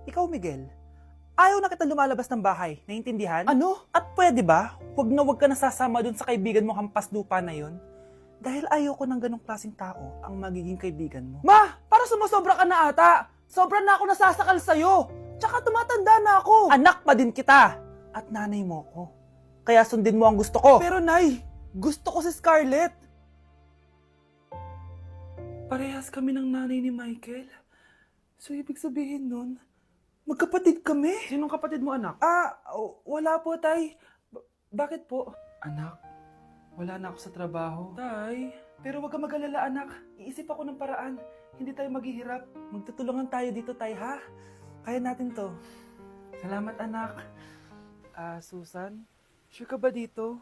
Ikaw, Miguel, ayaw na kita lumalabas ng bahay. Naiintindihan? Ano? At pwede ba? Huwag ka nasasama dun sa kaibigan mo hampas lupa na yon. Dahil ayaw ko ng ganong klaseng tao ang magiging kaibigan mo. Ma! Para sumusobra ka na ata! Sobra na ako nasasakal sa'yo! Tsaka tumatanda na ako! Anak pa din kita! At nanay mo ko. Kaya sundin mo ang gusto ko. Pero Nay, gusto ko si Scarlett. Parehas kami ng nanay ni Michael. So ibig sabihin nun, magkapatid kami? Sinong kapatid mo, anak? Wala po, Tay. Bakit po? Anak, wala na ako sa trabaho. Tay, pero wag ka mag-alala, anak. Iisip ako ng paraan. Hindi tayo maghihirap. Magtutulungan tayo dito, Tay, ha? Kaya natin to. Salamat, anak. Susan, sure ka ba dito?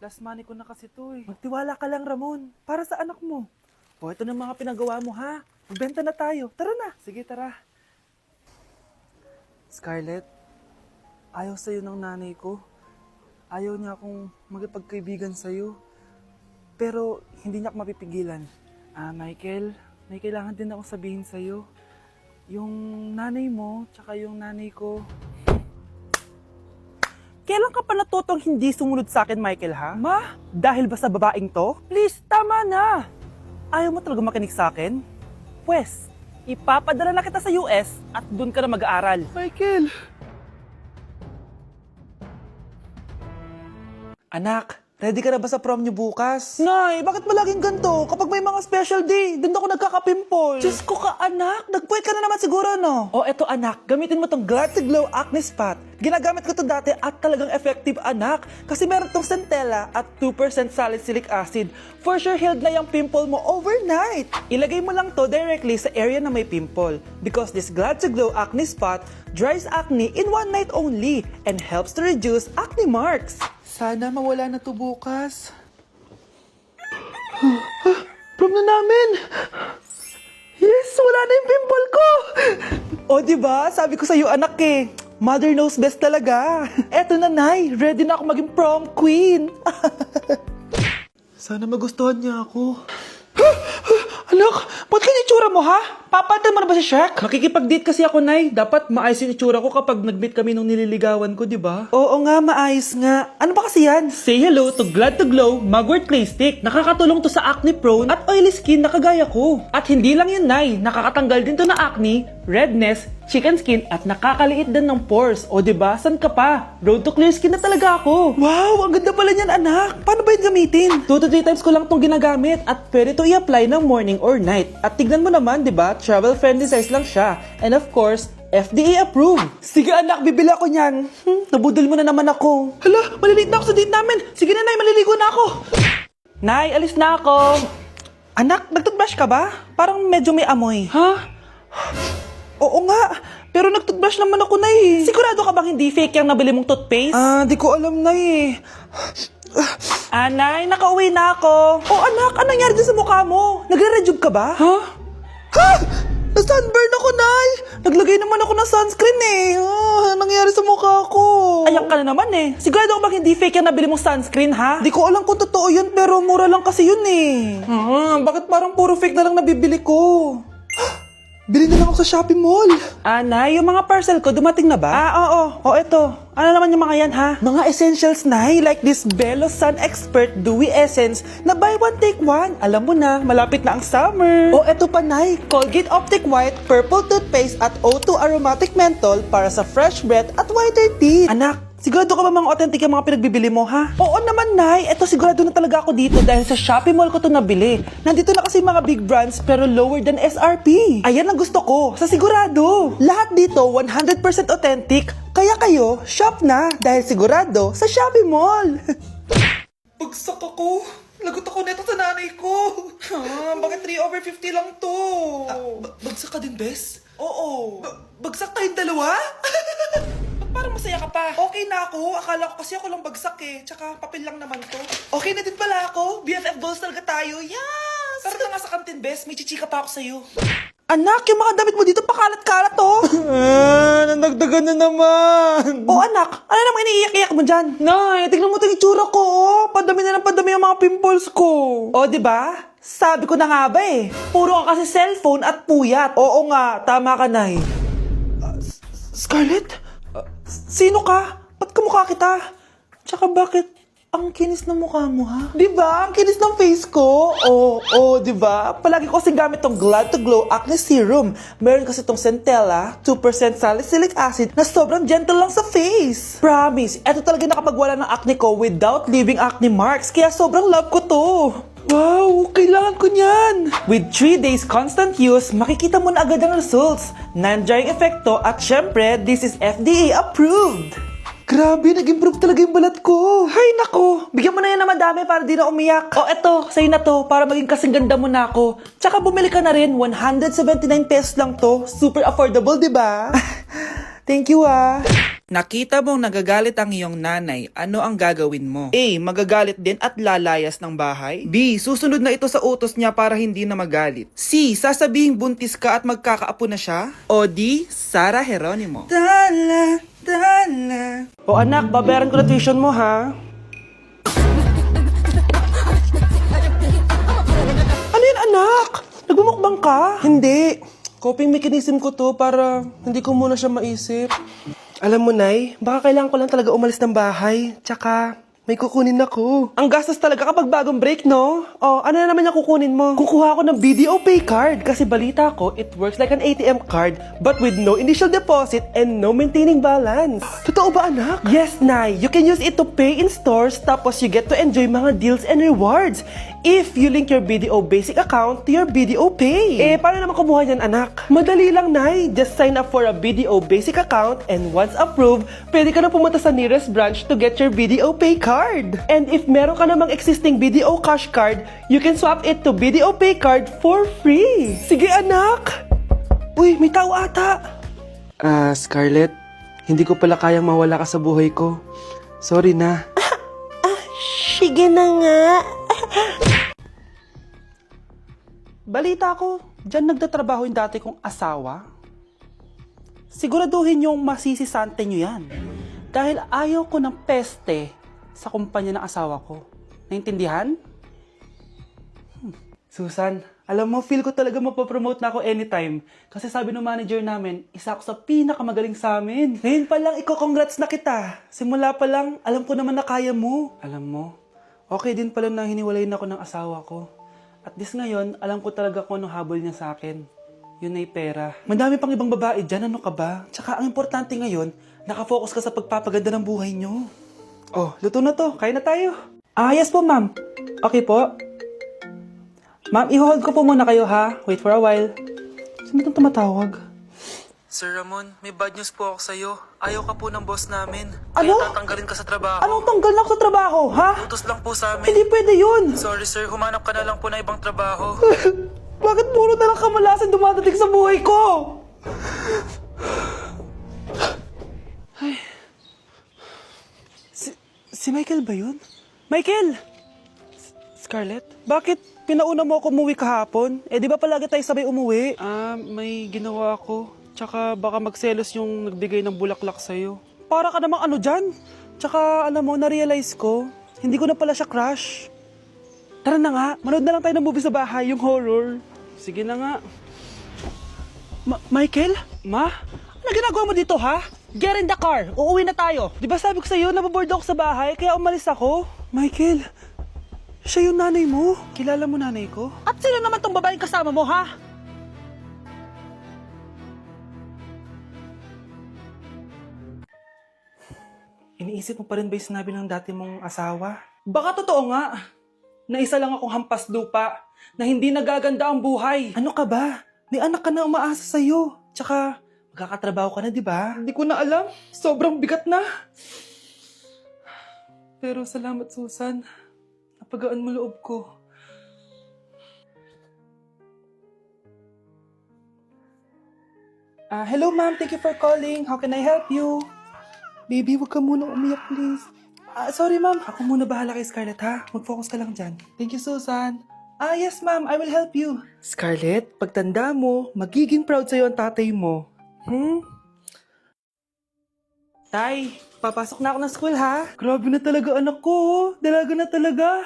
Last money ko na kasi to eh. Magtiwala ka lang, Ramon. Para sa anak mo. O, ito na mga pinagawa mo, ha? Magbenta na tayo. Tara na. Sige, tara. Scarlett, ayaw sa'yo ng nanay ko. Ayaw niya akong magipagkaibigan sa'yo. Pero hindi niya ako mapipigilan. Michael, may kailangan din ako sabihin sa'yo. Yung nanay mo, tsaka yung nanay ko. Kailan ka pa natutong hindi sumunod sa akin, Michael, ha? Ma, dahil ba sa babaeng to? Please, tama na! Ayaw mo talaga makinig sa akin? Pwes, ipapadala na kita sa US at doon ka na mag-aaral. Michael! Anak, ready ka na ba sa prom niyo bukas? Nay, bakit malaging ganito? Kapag may mga special day, doon ako nagkaka-pimple. Diyos ko ka, anak. Nagpuwet ka na naman siguro, no? O, eto anak, gamitin mo tong Glad to Glow Acne Spot. Ginagamit ko to dati at talagang effective, anak. Kasi meron tong centella at 2% salicylic acid. For sure, healed na yung pimple mo overnight. Ilagay mo lang to directly sa area na may pimple. Because this Glad to Glow Acne Spot dries acne in one night only and helps to reduce acne marks. Sana mawala na to bukas. Prom na namin! Yes, wala na yung pimple ko! O, diba? Sabi ko sa'yo, anak eh. Mother knows best talaga. Eto na, Nay. Ready na ako maging prom queen. Sana magustuhan niya ako. Anak, ba't kaya itsura mo, ha? Papalitan mo na ba si Shrek? Makikipag-date kasi ako, Nay. Dapat maayos yung itsura ko kapag nag-meet kami nung nililigawan ko, di ba? Oo nga, maayos nga. Ano ba kasi yan? Say hello to Glad to Glow Mugwort Clay Stick. Nakakatulong to sa acne-prone at oily skin na kagaya ko. At hindi lang yun, Nay. Nakakatanggal din to na acne, redness, chicken skin at nakakaliit din ng pores. O diba, san ka pa? Road to clear skin na talaga ako. Wow, ang ganda pala niyan, anak. Paano ba yun gamitin? 2 to 3 times ko lang tong ginagamit at pwede to i-apply ng morning or night. At tignan mo naman, diba, travel friendly size lang siya. And of course, FDA approved. Sige anak, bibili ako niyan. Nabudol mo na naman ako. Hala, malilate na ako sa date namin. Sige na, Nay, maliligo na ako. Nay, alis na ako. Anak, nag-toothbrush ka ba? Parang medyo may amoy. Ha? Oo nga, pero nag-toothbrush naman ako, Nay. Sigurado ka bang hindi fake yung nabili mong toothpaste? Di ko alam, Nay. Nay, nakauwi na ako. Oh, anak, anong nangyari dyan sa mukha mo? Nagre-rejuve ka ba? Ha? Na-sunburn ako, Nay. Naglagay naman ako ng sunscreen eh. Anong nangyari sa mukha ko? Ayan ka na naman eh. Sigurado ka bang hindi fake yung nabili mong sunscreen, ha? Di ko alam kung totoo yun, pero mura lang kasi yun eh. Bakit parang puro fake na lang nabibili ko? Bili na lang ako sa Shopee Mall. Nay, yung mga parcel ko, dumating na ba? Oo. O, eto. Ano naman yung mga yan, ha? Mga essentials, Nay, like this Bello Sun Expert Dewy Essence na buy one, take one. Alam mo na, malapit na ang summer. O, eto pa, Nay. Colgate Optic White, Purple Toothpaste at O2 Aromatic Menthol para sa fresh breath at whiter teeth. Anak, sigurado ka ba mga authentic yung mga pinagbibili mo, ha? Oo naman, Nay. Eto, sigurado na talaga ako dito dahil sa Shopee Mall ko to nabili. Nandito na kasi mga big brands pero lower than SRP. Ayan ang gusto ko, sa sigurado. Lahat dito 100% authentic. Kaya kayo, shop na dahil sigurado sa Shopee Mall. Bagsak ako. Lagot ako neto sa nanay ko. Bakit 3/50 lang to? Bagsak ka din, Bes? Oo. Bagsak tayong dalawa? Parang masaya ka pa. Okay na ako. Akala ko kasi ako lang bagsak eh. Tsaka papel lang naman to. Okay na din pala ako. BFF goals talaga tayo. Yes! Tara na nga sa kantin, Bes. May chichika pa ako sa'yo. Anak, yung mga damit mo dito pakalat-kalat to. Nandagdagan na naman. O anak, ano naman iniiyak-iyak mo dyan? Nay, tignan mo itong itsura ko. Padami na ng padami yung mga pimples ko. O, diba? Sabi ko na nga ba eh. Puro ka kasi cellphone at puyat. Oo nga, tama ka, Nay. Scarlett? Sino ka? Ba't kamukha kita? Tsaka bakit ang kinis ng mukha mo, ha? Diba? Ang kinis ng face ko. Diba? Palagi ko kasing gamit tong Glad to Glow Acne Serum. Meron kasi tong Centella, 2% salicylic acid na sobrang gentle lang sa face. Promise, eto talaga nakapagwala ng acne ko without leaving acne marks. Kaya sobrang love ko to. Wow, kailangan ko niyan! With 3 days constant use, makikita mo na agad ang results. Non-drying epekto at syempre, this is FDA approved. Grabe, nag-improve talaga yung balat ko. Hay nako, bigyan mo na yan na madami para di na umiyak. Eto, sa'yo na to, para maging kasing ganda mo na ako. Tsaka bumili ka na rin, 179 pesos lang to. Super affordable, di ba? Thank you, ah. Nakita mong nagagalit ang iyong nanay, ano ang gagawin mo? A. Magagalit din at lalayas ng bahay. B. Susunod na ito sa utos niya para hindi na magalit. C. Sasabihing buntis ka at magkakaapo na siya. O D. Sara Geronimo. Dala. O anak, babayaran ko na tuition mo, ha? Ano yan, anak? Nagmumukbang ka? Hindi. Coping mechanism ko to para hindi ko muna siya maisip. Alam mo, Nay, baka kailangan ko lang talaga umalis ng bahay. Tsaka, may kukunin ako. Ang gastos talaga kapag bagong break, no? Ano na naman yung kukunin mo? Kukuha ako ng BDO Pay card kasi balita ko, it works like an ATM card but with no initial deposit and no maintaining balance. Totoo ba, anak? Yes, Nay. You can use it to pay in stores tapos you get to enjoy mga deals and rewards if you link your BDO Basic account to your BDO Pay. Paano naman kumuha yan, anak? Madali lang, Nay. Just sign up for a BDO Basic account and once approved, pwede ka na pumunta sa nearest branch to get your BDO Pay card. And if meron ka namang existing BDO Cash card, you can swap it to BDO Pay card for free. Sige, anak! Uy, may tao ata! Scarlett, hindi ko pala kayang mawala ka sa buhay ko. Sorry na. Sige na nga. Balita ko, dyan nagtatrabaho yung dati kong asawa. Siguraduhin yung masisisante nyo yan. Dahil ayaw ko ng peste sa kumpanya ng asawa ko. Naintindihan? Susan, alam mo, feel ko talaga mapapromote na ako anytime. Kasi sabi ng manager namin, isa ako sa pinakamagaling sa amin. Ngayon pa lang, congrats na kita. Simula pa lang, alam ko naman na kaya mo. Alam mo, okay din pala na hiniwalayin ako ng asawa ko. At this ngayon, alam ko talaga kung anong habol niya sa akin. Yun ay pera. Madami pang ibang babae dyan, ano ka ba? Tsaka ang importante ngayon, nakafocus ka sa pagpapaganda ng buhay nyo. Luto na to. Kain na tayo. Yes po, ma'am. Okay po. Ma'am, i-hold ko po muna kayo, ha? Wait for a while. Sino itong tumatawag? Sir Ramon, may bad news po ako sa'yo. Ayaw ka po ng boss namin. Ano? Kaya tatanggalin ka sa trabaho. Anong tanggal na ako sa trabaho, ha? Utos lang po sa amin. Hindi pwede yun. Sorry sir, humanap ka na lang po ng ibang trabaho. Bakit puro na lang kamalasan dumadating sa buhay ko? Si Michael ba yun? Michael! Scarlett, bakit pinauna mo ako umuwi kahapon? Di ba palagi tayo sabay umuwi? May ginawa ako. Tsaka baka magselos yung nagbigay ng bulaklak sa'yo. Para ka namang ano dyan? Tsaka alam mo, na-realize ko, hindi ko na pala siya crush. Tara na nga, manood na lang tayo ng movie sa bahay, yung horror. Sige na nga. Michael? Ma? Ano ginagawa mo dito, ha? Get in the car. Uuwi na tayo. Di ba sabi ko sa'yo, nababoard ako sa bahay, kaya umalis ako? Michael, siya yung nanay mo. Kilala mo nanay ko? At sino naman tong babaeng kasama mo, ha? Iniisip mo pa rin ba yung sinabi ng dati mong asawa? Baka totoo nga, na isa lang akong hampas lupa, na hindi nagaganda ang buhay. Ano ka ba? May anak ka na umaasa sa'yo. Tsaka, magkakatrabaho ka na, di ba? Hindi ko na alam. Sobrang bigat na. Pero salamat, Susan. Napagaan mo loob ko. Hello, ma'am. Thank you for calling. How can I help you? Baby, wag ka muna umiyak, please. Sorry, ma'am. Ako muna bahala kay Scarlett, ha? Mag-focus ka lang dyan. Thank you, Susan. Yes, ma'am. I will help you. Scarlett, pagtanda mo, magiging proud sa'yo ang tatay mo. Tay, papasok na ako ng school, ha? Grabe na talaga, anak ko. Dalaga na talaga.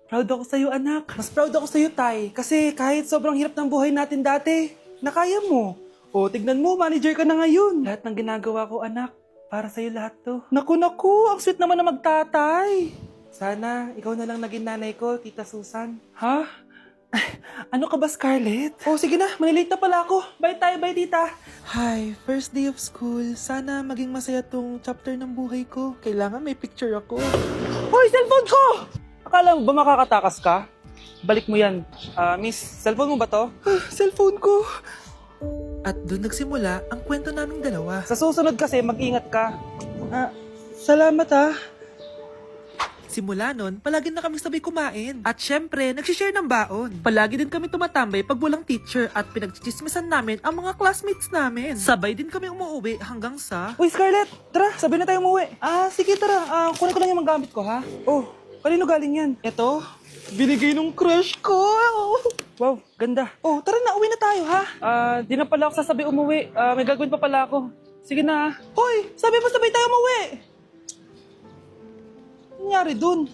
Proud ako sa'yo, anak. Mas proud ako sa'yo, Tay. Kasi kahit sobrang hirap ng buhay natin dati, nakaya mo. O, tignan mo, manager ka na ngayon. Lahat ng ginagawa ko, anak, para sa'yo lahat to. Naku, ang sweet naman na magtatay. Sana, ikaw na lang naging nanay ko, Tita Susan. Ha? Ano ka ba, Scarlett? Oh, sige na, manilate na pala ako. Bye tayo, bye, tita. Hi, first day of school. Sana maging masaya tong chapter ng buhay ko. Kailangan may picture ako. Hoy, cellphone ko! Akala mo ba makakatakas ka? Balik mo yan. Miss, cellphone mo ba to? Cellphone ko. At doon nagsimula ang kwento naming dalawa. Sa susunod kasi, mag-ingat ka. Salamat Simula nun, palagi na kami sabay kumain. At syempre, nagsishare ng baon. Palagi din kami tumatambay pag walang teacher at pinagchichismisan namin ang mga classmates namin. Sabay din kami umuwi hanggang sa... Uy, Scarlett! Tara, sabay na tayo umuwi. Sige, tara. Kunin ko lang yung mga gamit ko, ha? Oh, kanino galing yan? Eto, binigay nung crush ko. Wow, ganda. Oh, tara na, uwi na tayo, ha? Di na pala ako sasabi umuwi. May gagawin pa pala ako. Sige na. Hoy, sabi mo sabay tayo umuwi. Nangyari dun?